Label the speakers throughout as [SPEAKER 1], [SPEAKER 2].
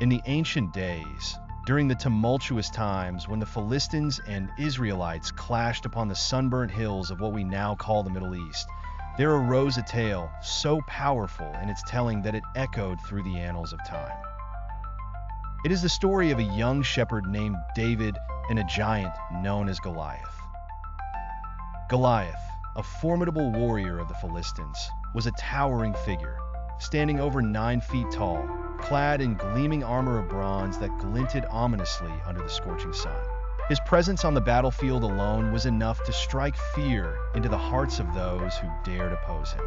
[SPEAKER 1] In the ancient days, during the tumultuous times when the Philistines and Israelites clashed upon the sunburnt hills of what we now call the Middle East, there arose a tale so powerful in its telling that it echoed through the annals of time. It is the story of a young shepherd named David and a giant known as Goliath. Goliath, a formidable warrior of the Philistines, was a towering figure, standing over 9 feet tall, clad in gleaming armor of bronze that glinted ominously under the scorching sun. His presence on the battlefield alone was enough to strike fear into the hearts of those who dared oppose him.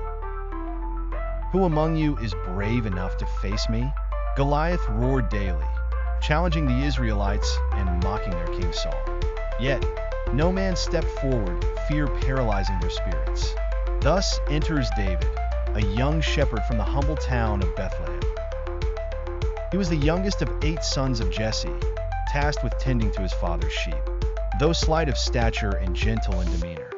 [SPEAKER 1] "Who among you is brave enough to face me?" Goliath roared daily, challenging the Israelites and mocking their king Saul. Yet, no man stepped forward, fear paralyzing their spirits. Thus enters David, a young shepherd from the humble town of Bethlehem. He was the youngest of 8 sons of Jesse, tasked with tending to his father's sheep. Though slight of stature and gentle in demeanor,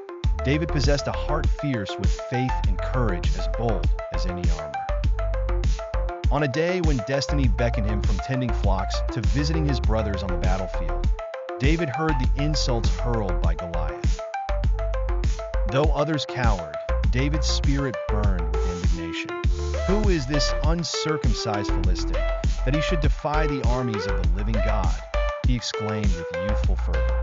[SPEAKER 1] David possessed a heart fierce with faith and courage as bold as any armor. On a day when destiny beckoned him from tending flocks to visiting his brothers on the battlefield, David heard the insults hurled by Goliath. Though others cowered, David's spirit burned with indignation. "Who is this uncircumcised Philistine, that he should defy the armies of the living God?" he exclaimed with youthful fervor.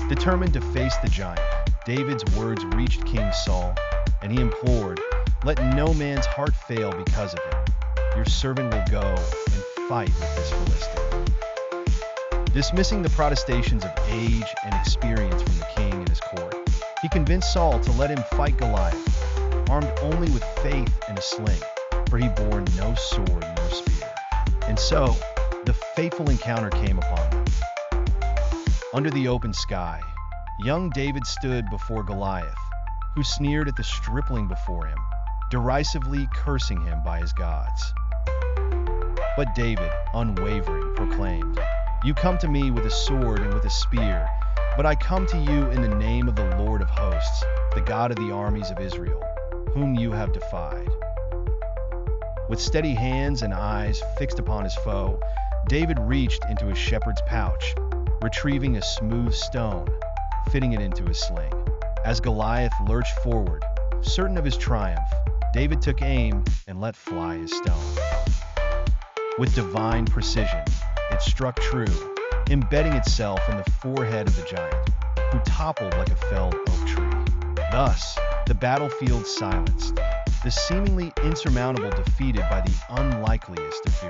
[SPEAKER 1] Determined to face the giant, David's words reached King Saul, and he implored, "Let no man's heart fail because of it. Your servant will go and fight with this Philistine." Dismissing the protestations of age and experience from the king and his court, he convinced Saul to let him fight Goliath, armed only with faith and a sling, for he bore no sword nor spear. And so, the fateful encounter came upon them. Under the open sky, young David stood before Goliath, who sneered at the stripling before him, derisively cursing him by his gods. But David, unwavering, proclaimed, "You come to me with a sword and with a spear, but I come to you in the name of the Lord of hosts, the God of the armies of Israel, whom you have defied." With steady hands and eyes fixed upon his foe, David reached into his shepherd's pouch, retrieving a smooth stone, fitting it into his sling. As Goliath lurched forward, certain of his triumph, David took aim and let fly his stone. With divine precision, it struck true, embedding itself in the forehead of the giant, who toppled like a felled oak tree. Thus, the battlefield silenced, the seemingly insurmountable defeated by the unlikeliest of heroes.